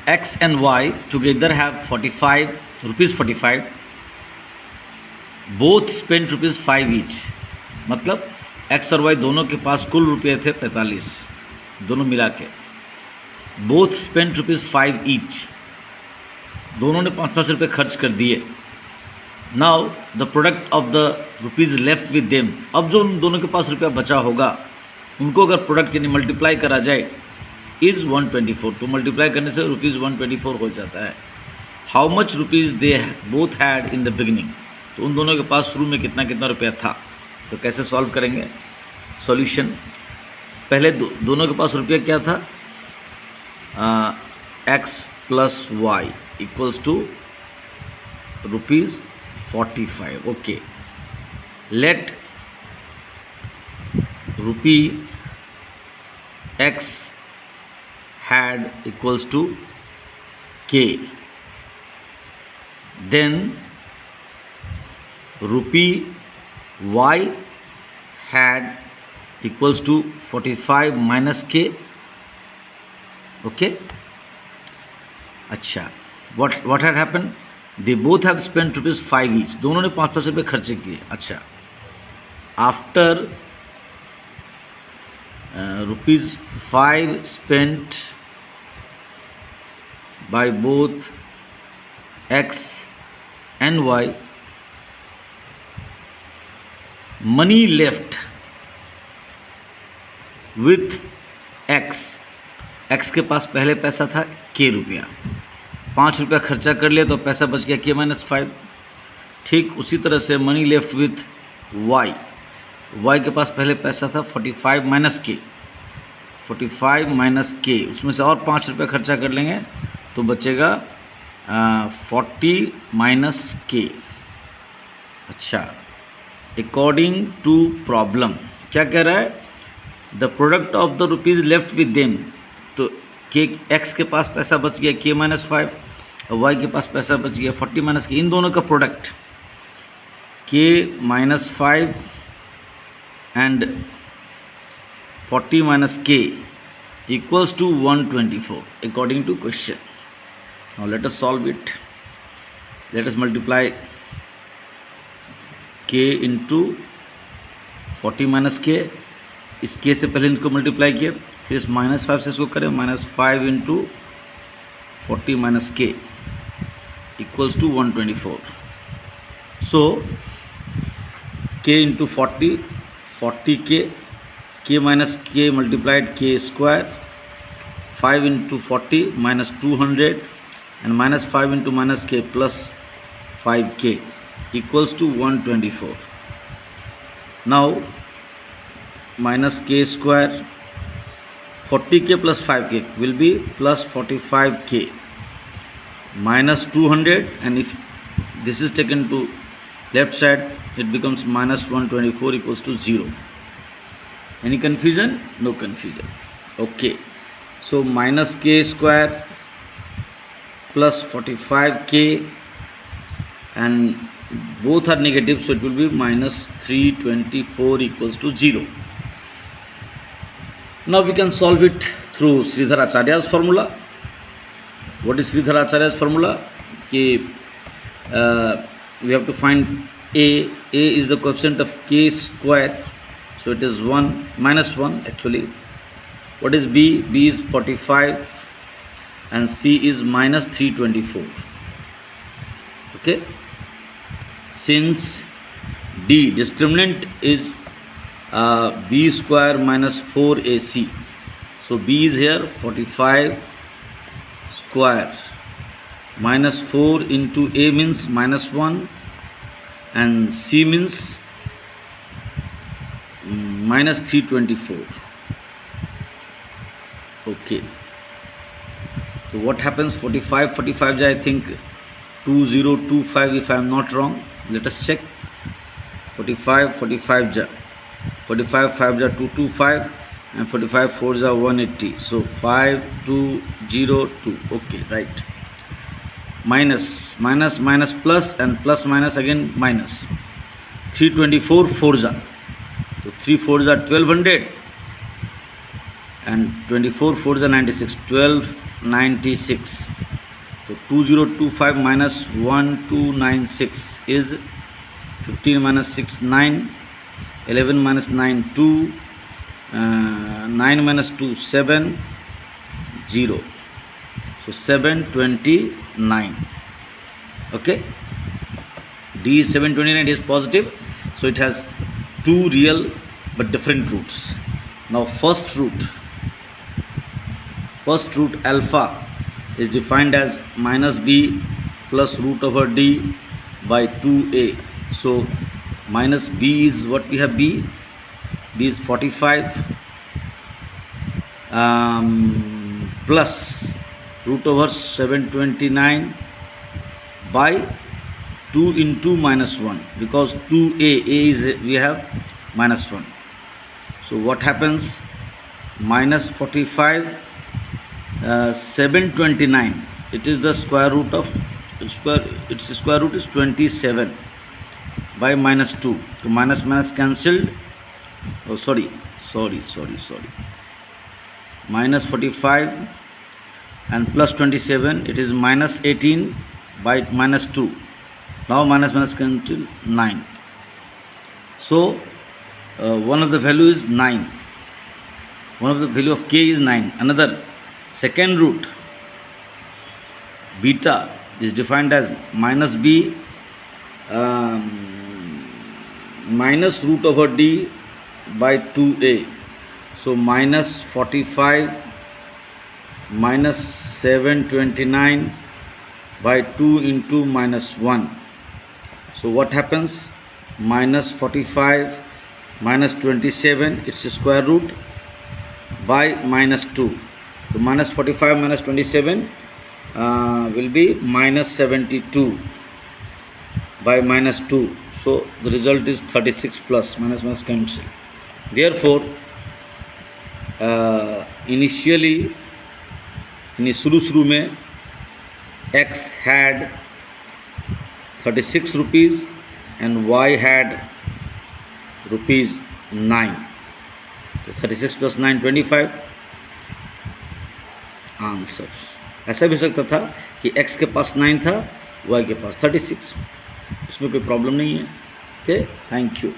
x and y together have 45 rupees 45, both spent rupees 5 each. मतलब x और y दोनों के पास कुल रुपये थे 45, दोनों मिला के. बोथ स्पेंट रुपीज़ 5 ईच, दोनों ने 5-5 रुपये खर्च कर दिए. Now the product of the rupees left with them, अब जो उन दोनों के पास रुपया बचा होगा उनको अगर प्रोडक्ट यानी मल्टीप्लाई करा जाए इज़ 124, तो मल्टीप्लाई करने से रुपीज़ 124 हो जाता है. How much rupees they both had in the beginning, तो उन दोनों के पास शुरू में कितना कितना रुपया था. तो कैसे सॉल्व करेंगे सॉल्यूशन. पहले दोनों के पास रुपया क्या था, x plus Y equals to rupees 45. Okay, let rupee x had equals to k, then rupee y had equals to 45 minus k. Okay, अच्छा, what had happened, they both have spent rupees 5 each, दोनों ने 5-5 रुपये खर्चे किए. अच्छा, after rupees 5 spent by both x and y, money left with x. x के पास पहले पैसा था k रुपया, 5 रुपया खर्चा कर लिया तो पैसा बच गया k-5. ठीक उसी तरह से money left with y, y के पास पहले पैसा था 45 माइनस k, 45 माइनस k, उसमें से और 5 रुपया खर्चा कर लेंगे तो बचेगा 40 माइनस k. अच्छा, अकॉर्डिंग टू प्रॉब्लम क्या कह रहा है, the product of the rupees left with them, तो k x के पास पैसा बच गया k-5 और y के पास पैसा बच गया 40 माइनस k. इन दोनों का product k-5 and 40 minus k equals to 124 according to question. Now let us solve it. Let us multiply k into 40 minus k. इस k से पहले इसको मल्टीप्लाई किया, फिर इस -5 से इसको करें, -5 into 40 minus k equals to 124. So k into 40k, k minus k multiplied k square, 5 into 40 minus 200 and minus 5 into minus k plus 5k equals to 124. Now minus k square, 40k plus 5k will be plus 45k minus 200, and if this is taken to left side it becomes minus 124 equals to 0. Any confusion? No confusion. Okay, so minus k square plus 45k, and both are negative, so it will be minus 324 equals to 0. Now we can solve it through Sridhar Acharya's formula. What is Sridhar Acharya's formula? We have to find a is the coefficient of k square, so it is 1 minus 1 actually. What is b? B is 45 and c is minus 324. Okay, since d discriminant is b square minus 4ac, so b is here 45 square minus 4 into a means minus 1 and c means minus 324. Okay, so what happens, 45 I think 2025 if I am not wrong. Let us check. 45 ja 225 and 45 4 ja 180, so 5202. Okay, right. Minus plus and plus minus again minus. 324 4 ja, so 3 4 ja 1200 and 24 4 is 96, 1296. So 2025 minus 1296 is 15 minus 6 9, 11 minus 9 2, 9 minus 2 7, 0. So 729. Okay, D is 729, is positive, so it has two real but different roots. Now first root alpha is defined as minus b plus root over d by 2a. So minus b is what we have, b is 45 plus root over 729 by 2 into minus 1, because 2a is, we have minus 1. So what happens, minus 45 729, it is the square root of its square root is 27 by minus 2. So minus minus cancelled. Oh, sorry, minus 45 and plus 27, it is minus 18 by minus 2. Now minus minus cancel, 9. So one of the value is 9. One of the value of k is 9. Another second root beta is defined as minus b minus root over d by 2a. So minus 45 minus 729 by 2 into minus 1. So what happens, minus 45 minus 27, its square root by minus 2. So minus 45 minus 27 will be minus 72 by minus 2. So the result is 36 plus, minus minus cancel. Therefore initially शुरू में x had 36 rupees and y had rupees 9. तो 36 plus 9 25 answer. ऐसा भी हो सकता था कि x के पास 9 था, y के पास 36. इसमें कोई प्रॉब्लम नहीं है. Okay, thank you.